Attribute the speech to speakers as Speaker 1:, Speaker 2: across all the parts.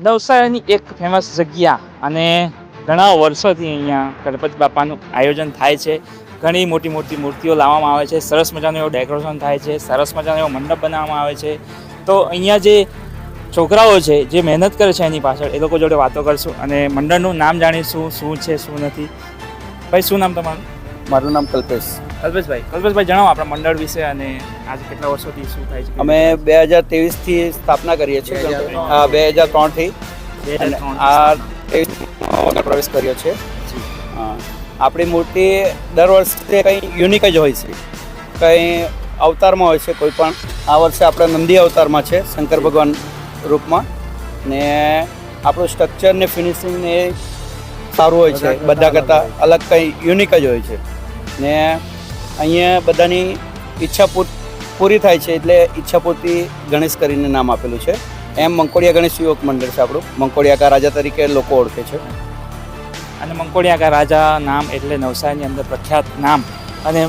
Speaker 1: નવસારીની એક ફેમસ જગ્યા અને ઘણા વર્ષોથી અહીંયા ગણપતિ બાપાનું આયોજન થાય છે. ઘણી મોટી મોટી મૂર્તિઓ લાવવામાં આવે છે, સરસ મજાનું એવું ડેકોરેશન થાય છે, સરસ મજાનો એવો મંડપ બનાવવામાં આવે છે. તો અહીંયા જે છોકરાઓ છે જે મહેનત કરે છે એની પાછળ એ લોકો જોડે વાતો કરશું અને મંડળનું નામ જાણીશું, શું છે શું નથી. ભાઈ, શું નામ તમારું?
Speaker 2: મારું નામ કલ્પેશ.
Speaker 1: કલ્પેશભાઈ જણાવો આપણા મંડળ વિશે અને આજે કેટલા વર્ષોથી શું થાય છે?
Speaker 2: અમે 2023થી સ્થાપના કરીએ છીએ. 2003થી આ 23 પ્રવેશ કર્યો છે. આપણી મૂર્તિ દર વર્ષે કંઈ યુનિક જ હોય છે, કંઈ અવતારમાં હોય છે. કોઈ પણ આ વર્ષે આપણે નંદી અવતારમાં છે, શંકર ભગવાન રૂપમાં. ને આપણું સ્ટ્રક્ચર ને ફિનિશિંગ ને સારું હોય છે, બધા કરતાં અલગ કંઈ યુનિક જ હોય છે. ને અહીંયા બધાની ઈચ્છા પૂરી થાય છે, એટલે ઈચ્છાપૂર્તિ ગણેશ કરીને નામ આપેલું છે. એમ મંકોડિયા ગણેશ યુવક મંડળ છે આપણું. મંકોડિયા કા રાજા તરીકે લોકો ઓળખે છે.
Speaker 1: અને મંકોડિયા કા રાજા નામ એટલે નવસારીની અંદર પ્રખ્યાત નામ. અને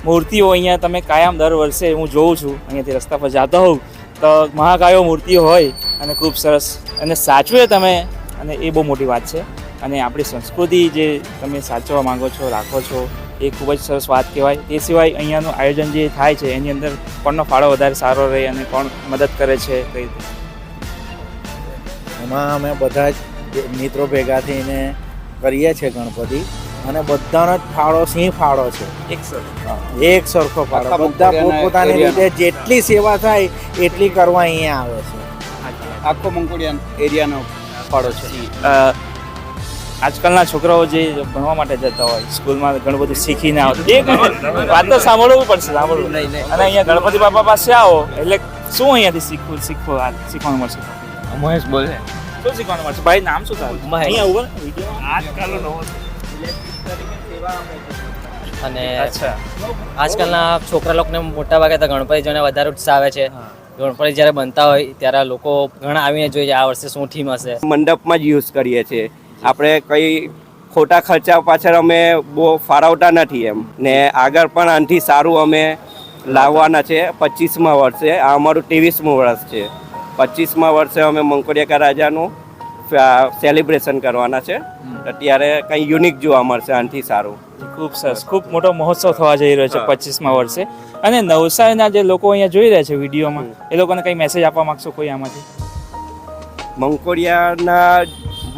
Speaker 1: મૂર્તિઓ અહીંયા તમે કાયમ દર વર્ષે હું જોઉં છું, અહીંયાથી રસ્તા પર જતો હોઉં તો મહાકાયો મૂર્તિઓ હોય અને ખૂબ સરસ અને સાચવે તમે, અને એ બહુ મોટી વાત છે. અને આપણી સંસ્કૃતિ જે તમે સાચવવા માંગો છો, રાખો છો, એ ખૂબ જ સરસ વાત કહેવાય. તે સિવાય અહીંયાનું આયોજન જે થાય છે એની અંદર કોણનો ફાળો વધારે સારો રહે અને કોણ મદદ કરે છે કઈ રીતે?
Speaker 3: એમાં અમે બધા જ મિત્રો ભેગા થઈને કરીએ છીએ ગણપતિ, અને બધાનો જ ફાળો સિંહ ફાળો છે, એક સરખો ફાળો. બધા પોતપોતાની રીતે જેટલી સેવા થાય એટલી કરવા અહીંયા આવે છે.
Speaker 2: આખો મંકોડિયા એરિયાનો ફાળો છે.
Speaker 1: આજકાલના છોકરાઓ જે ભણવા માટે જતા હોય સ્કૂલમાં ઘણું બધું શીખીને આવે, એક વાત તો સાંભળવું પડશે, સાંભળવું. અને અહીંયા ગણપતિ બાપા પાસે આવો એટલે શું અહીંયાથી શીખવાનું મળશે?
Speaker 4: મહેશ બોલે.
Speaker 1: શું શીખવાનું મળશે ભાઈ? નામ શું થાય? અહીંયા ઉભો વિડીયો.
Speaker 5: અને આજકાલના છોકરા લોકોને મોટા ભાગે તો ગણપતિ જોઈને વધારે ઉત્સાહ આવે છે. ગણપતિ જ્યારે બનતા હોય ત્યારે લોકો ઘણા આવીને જોઈએ આ વર્ષે શું થીમ હશે.
Speaker 6: મંડપમાં જ યુઝ કરીએ છીએ આપણે, કંઈ ખોટા ખર્ચા પાછળ અમે બહુ ફાળવતા નથી એમ. ને આગળ પણ આનાથી સારું અમે લાવવાના છે. 25મા વર્ષે, આ અમારું 23મું વર્ષ છે. 25મા વર્ષે અમે મંકોડિયા કા રાજાનું સેલિબ્રેશન કરવાના છે. અત્યારે કંઈ યુનિક જોવા મળશે આનાથી સારું.
Speaker 1: ખૂબ સરસ, ખૂબ મોટો મહોત્સવ થવા જઈ રહ્યો છે 25મા વર્ષે. અને નવસારીના જે લોકો અહીંયા જોઈ રહ્યા છે વિડીયોમાં, એ લોકોને કંઈ મેસેજ આપવા માંગશો કોઈ આમાંથી?
Speaker 6: મંકોડિયાના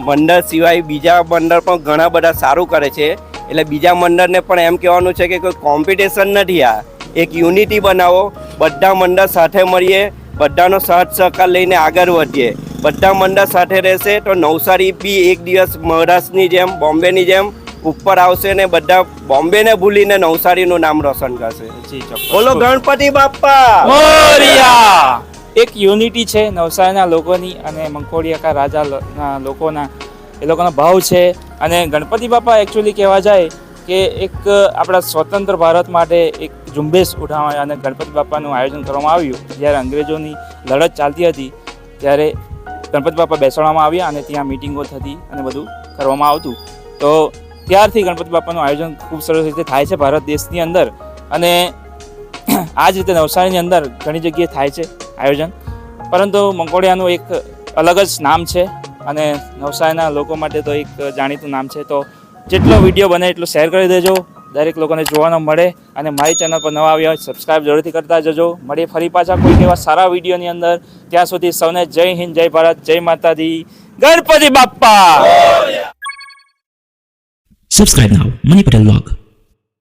Speaker 6: મંડળ સિવાય બીજા મંડળ પણ ઘણા બધા સારું કરે છે, એટલે બીજા મંડળને પણ એમ કહેવાનું છે કે કોઈ કોમ્પિટિશન નથી, આ એક યુનિટી બનાવો, બધા મંડળ સાથે મળીએ, બધાનો સાથ સહકાર લઈને આગળ વધીએ. બધા મંડળ સાથે રહેશે તો નવસારી બી એક દિવસ મહારાષ્ટ્રની જેમ, બોમ્બેની જેમ ઉપર આવશે ને બધા બોમ્બેને ભૂલીને નવસારીનું નામ રોશન કરશે. બોલો ગણપતિ બાપ્પા
Speaker 1: મોરિયા! એક યુનિટી છે નવસારીના લોકોની અને મંકોડિયા કા રાજાના લોકોના, એ લોકોનો ભાવ છે. અને ગણપતિ બાપા એકચ્યુઅલી કહેવા જાય કે એક આપણા સ્વતંત્ર ભારત માટે એક ઝુંબેશ ઉઠાવવા અને ગણપતિ બાપાનું આયોજન કરવામાં આવ્યું. જ્યારે અંગ્રેજોની લડત ચાલતી હતી ત્યારે ગણપતિ બાપા બેસાડવામાં આવ્યા અને ત્યાં મિટિંગો થતી અને બધું કરવામાં આવતું. તો ત્યારથી ગણપતિ બાપાનું આયોજન ખૂબ સરસ રીતે થાય છે ભારત દેશની અંદર. અને આ જ રીતે નવસારીની અંદર ઘણી જગ્યાએ થાય છે આયોજન, પરંતુ મંકોડિયાનું એક અલગ જ નામ છે અને નવસારીના લોકો માટે તો એક જાણીતું નામ છે. તો જેટલો વિડીયો બને એટલો શેર કરી દેજો, દરેક લોકોને જોવાનો મળે. અને મારી ચેનલ પર નવા આવ્યા હોય સબસ્ક્રાઈબ જરૂરથી કરતા જજો. મળીએ ફરી પાછા કોઈક એવા સારા વિડીયોની અંદર. ત્યાં સુધી સૌને જય હિન્દ, જય ભારત, જય માતા દી, Ganpati Bappa.
Speaker 7: Subscribe now, Money Patel Vlog.